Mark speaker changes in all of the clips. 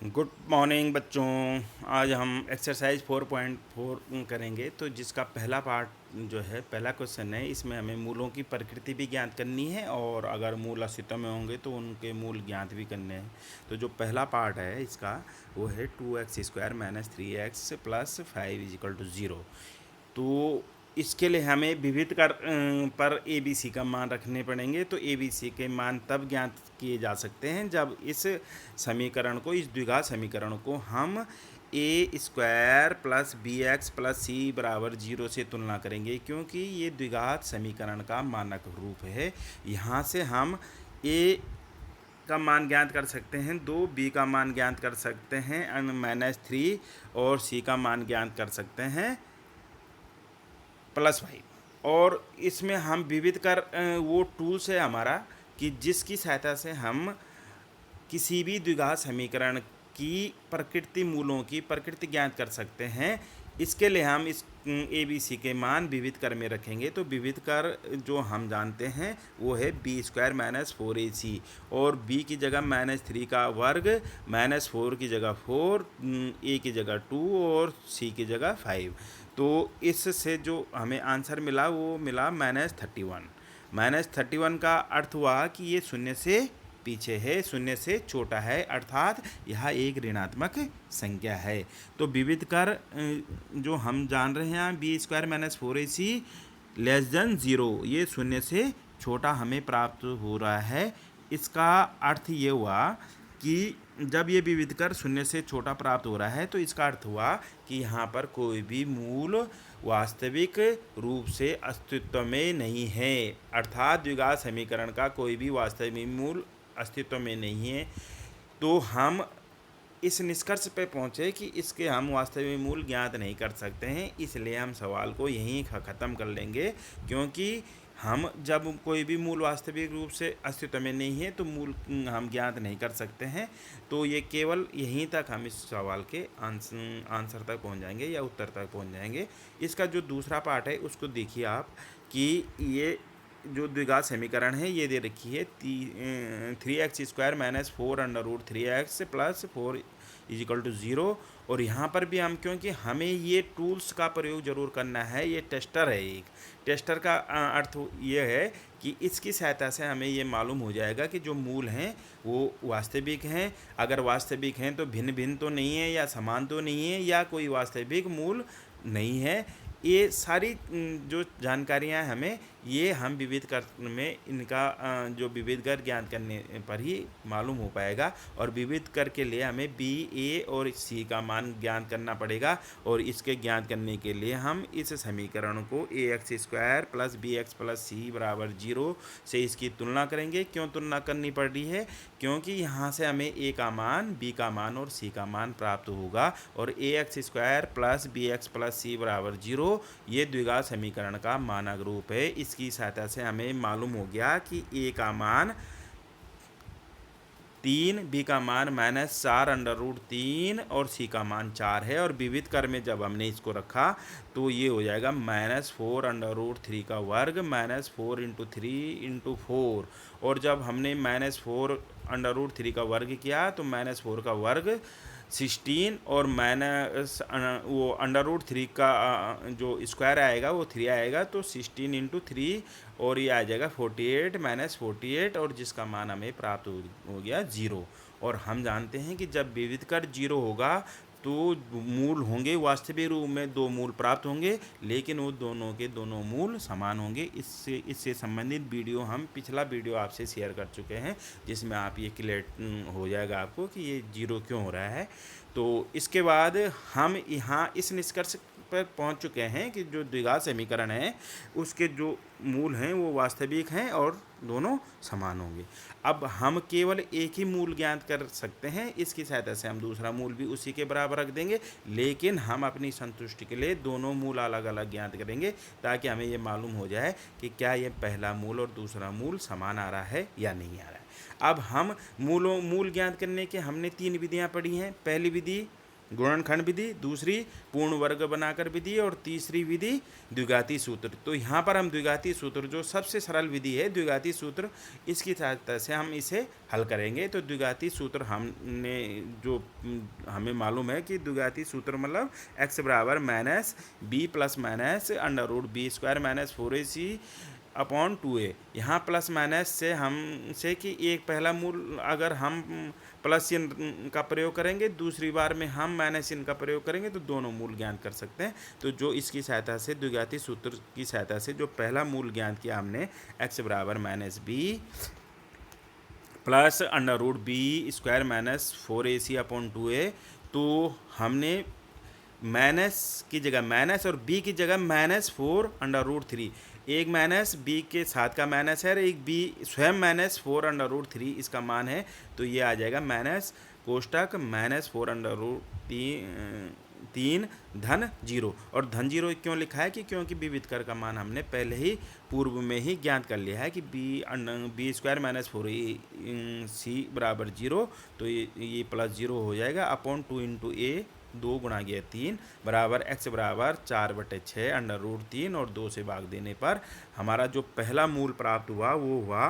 Speaker 1: Good morning बच्चों। आज हम एक्सरसाइज 4.4 करेंगे। तो जिसका पहला पार्ट जो है, पहला क्वेश्चन है, इसमें हमें मूलों की प्रकृति भी ज्ञात करनी है और अगर मूल अस्तित्व में होंगे तो उनके मूल ज्ञात भी करने हैं। तो जो पहला पार्ट है इसका वो है 2x² minus 3x plus 5 is equal to 0। तो इसके लिए हमें विविध कर पर ए बी सी का मान रखने पड़ेंगे। तो ए बी सी के मान तब ज्ञात किए जा सकते हैं जब इस द्विघात समीकरण को हम A square plus B X plus C बराबर 0 से तुलना करेंगे, क्योंकि ये द्विघात समीकरण का मानक रूप है। यहाँ से हम ए का मान ज्ञात कर सकते हैं 2, बी का मान ज्ञात कर सकते हैं -3 और सी का मान ज्ञात कर सकते हैं +5। और इसमें हम विविध कर वो टूल्स है हमारा कि जिसकी सहायता से हम किसी भी द्विघात समीकरण की मूलों की प्रकृति ज्ञात कर सकते हैं। इसके लिए हम इस ए बी सी के मान विविध कर में रखेंगे। तो विविध कर जो हम जानते हैं वो है b² माइनस 4ac, और b की जगह -3 का वर्ग, -4 की जगह 4, a की जगह 2 और c की जगह 5। तो इससे जो हमें आंसर मिला वो मिला -31। -31 का अर्थ हुआ कि ये शून्य से पीछे है, शून्य से छोटा है, अर्थात यह एक ऋणात्मक संख्या है। तो विविध कर जो हम जान रहे हैं b² minus 4ac less than 0, ये शून्य से छोटा हमें प्राप्त हो रहा है। इसका अर्थ ये हुआ कि जब ये विविध कर शून्य से छोटा प्राप्त हो रहा है तो इसका अर्थ हुआ कि यहाँ पर कोई भी मूल वास्तविक रूप से अस्तित्व में नहीं है, अर्थात द्विघात समीकरण का कोई भी वास्तविक मूल अस्तित्व में नहीं है। तो हम इस निष्कर्ष पे पहुँचे कि इसके हम वास्तविक मूल ज्ञात नहीं कर सकते हैं, इसलिए हम सवाल को यहीं ख़त्म कर लेंगे। क्योंकि हम जब कोई भी मूल वास्तविक रूप से अस्तित्व में नहीं है तो मूल हम ज्ञात नहीं कर सकते हैं। तो ये केवल यहीं तक हम इस सवाल के आंसर तक पहुंच जाएंगे या उत्तर तक पहुंच जाएंगे। इसका जो दूसरा पार्ट है उसको देखिए आप कि ये जो द्विघात समीकरण है ये दे रखी है 3x² minus 4√3x plus 4 is equal to 0। और यहाँ पर भी हम, क्योंकि हमें ये टूल्स का प्रयोग ज़रूर करना है, ये टेस्टर है। एक टेस्टर का अर्थ ये है कि इसकी सहायता से हमें ये मालूम हो जाएगा कि जो मूल हैं वो वास्तविक हैं। अगर वास्तविक हैं तो भिन्न भिन्न तो नहीं है या समान तो नहीं है या कोई वास्तविक मूल नहीं है। ये सारी जो जानकारियाँ हमें ये हम विविध कर में इनका जो विविध कर ज्ञात करने पर ही मालूम हो पाएगा। और विविध कर के लिए हमें बी, ए और सी का मान ज्ञात करना पड़ेगा। और इसके ज्ञात करने के लिए हम इस समीकरण को ax² plus bx plus C बराबर 0 से इसकी तुलना करेंगे। क्यों तुलना करनी पड़ रही है? क्योंकि यहाँ से हमें a का मान, b का मान और c का मान प्राप्त होगा। और ax² plus bx plus C बराबर 0 ये द्विघात समीकरण का मानक रूप है। इसकी सहायता से हमें मालूम हो गया कि a का मान 3, b का मान -4√3 और c का मान 4 है। और विविध कर में जब हमने इसको रखा तो ये हो जाएगा -4√3 का वर्ग -4 × 3 × 4। और जब हमने -4√3 का वर्ग किया तो -4 का वर्ग 16 और वो √3 का जो स्क्वायर आएगा वो 3 आएगा, तो 16 × 3 और ये आ जाएगा 48 -48, और जिसका मान हमें प्राप्त हो गया 0। और हम जानते हैं कि जब विविध कर 0 होगा तो मूल होंगे वास्तविक रूप में 2 मूल प्राप्त होंगे, लेकिन वो दोनों के दोनों मूल समान होंगे। इससे संबंधित वीडियो हम पिछला वीडियो आपसे शेयर कर चुके हैं, जिसमें आप ये क्लियर हो जाएगा आपको कि ये 0 क्यों हो रहा है। तो इसके बाद हम यहाँ इस निष्कर्ष पर पहुँच चुके हैं कि जो द्विघात समीकरण है उसके जो मूल हैं वो वास्तविक हैं और दोनों समान होंगे। अब हम केवल एक ही मूल ज्ञात कर सकते हैं, इसकी सहायता से हम दूसरा मूल भी उसी के बराबर रख देंगे, लेकिन हम अपनी संतुष्टि के लिए दोनों मूल अलग अलग ज्ञात करेंगे ताकि हमें ये मालूम हो जाए कि क्या ये पहला मूल और दूसरा मूल समान आ रहा है या नहीं आ रहा है। अब हम मूल ज्ञात करने के हमने 3 विधियाँ पढ़ी हैं। पहली विधि गुणनखंड विधि, दूसरी पूर्ण वर्ग बनाकर विधि और तीसरी विधि द्विघाती सूत्र। तो यहाँ पर हम द्विघाती सूत्र जो सबसे सरल विधि है द्विघाती सूत्र, इसकी सहायता से हम इसे हल करेंगे। तो द्विघाती सूत्र हमने जो हमें मालूम है कि द्विघाती सूत्र मतलब x बराबर minus b plus minus under root b square minus 4ac upon 2a। यहाँ प्लस माइनस से हमसे कि एक पहला मूल अगर हम प्लस चिन्ह का प्रयोग करेंगे, दूसरी बार में हम माइनस चिन्ह का प्रयोग करेंगे, तो दोनों मूल ज्ञात कर सकते हैं। तो जो इसकी सहायता से द्विघाती सूत्र की सहायता से जो पहला मूल ज्ञात किया हमने x बराबर minus b plus under root b square minus 4ac upon 2a, तो हमने माइनस की जगह माइनस और बी की जगह -4 अंडर रूट 3, एक माइनस बी के साथ का माइनस है और एक बी स्वयं -4 अंडर रूट 3 इसका मान है। तो ये आ जाएगा माइनस कोष्टक -4 अंडर रूट 3 धन 0। और धन 0 क्यों लिखा है कि क्योंकि विविध कर का मान हमने पहले ही पूर्व में ही ज्ञात कर लिया है कि बी स्क्वायर माइनस 4ac बराबर 0। तो ये प्लस 0 हो जाएगा अपॉन 2 इंटू ए 2 गुणा गया 3 बराबर x बराबर 4/6 अंडर रूट 3 और 2 से भाग देने पर हमारा जो पहला मूल प्राप्त हुआ वो हुआ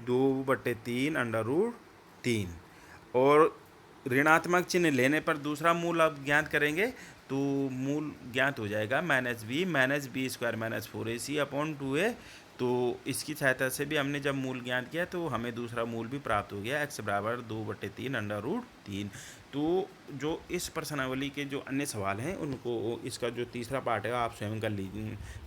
Speaker 1: 2/3 अंडर रूट 3। और ऋणात्मक चिन्ह लेने पर दूसरा मूल अब ज्ञात करेंगे, तो मूल ज्ञात हो जाएगा -b square minus 4ac upon 2a। तो इसकी सहायता से भी हमने जब मूल ज्ञात किया तो हमें दूसरा मूल भी प्राप्त हो गया x बराबर 2/3 अंडर रूट 3। तो जो इस प्रश्नावली के जो अन्य सवाल हैं उनको इसका जो तीसरा पार्ट है आप स्वयं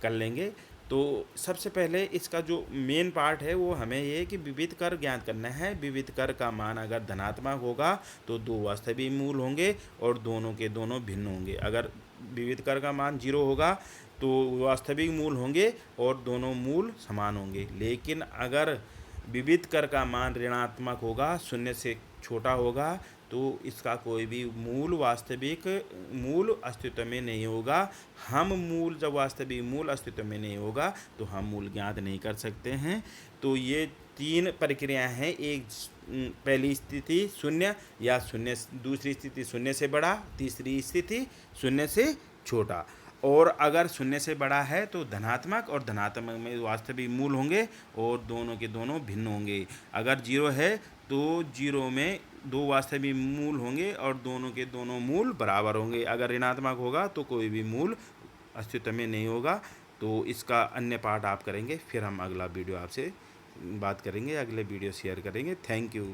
Speaker 1: कर लेंगे। तो सबसे पहले इसका जो मेन पार्ट है वो हमें ये कि विविध कर ज्ञात करना है। विविध कर का मान अगर धनात्मक होगा तो दो वास्तविक मूल होंगे और दोनों के दोनों भिन्न होंगे। अगर विविध कर का मान 0 होगा तो वास्तविक मूल होंगे और दोनों मूल समान होंगे। लेकिन अगर विविध कर का मान ऋणात्मक होगा, शून्य से छोटा होगा, तो इसका कोई भी वास्तविक मूल अस्तित्व में नहीं होगा। जब वास्तविक मूल अस्तित्व में नहीं होगा तो हम मूल ज्ञात नहीं कर सकते हैं। तो ये 3 प्रक्रियाएं हैं, एक पहली स्थिति शून्य या शून्य, दूसरी स्थिति शून्य से बड़ा, तीसरी स्थिति शून्य से छोटा। और अगर शून्य से बड़ा है तो धनात्मक, और धनात्मक में वास्तविक मूल होंगे और दोनों के दोनों भिन्न होंगे। अगर 0 है तो 0 में 2 वास्तविक मूल होंगे और दोनों के दोनों मूल बराबर होंगे। अगर ऋणात्मक होगा तो कोई भी मूल अस्तित्व में नहीं होगा। तो इसका अन्य पार्ट आप करेंगे, फिर हम अगला वीडियो आपसे बात करेंगे, अगले वीडियो शेयर करेंगे। Thank you.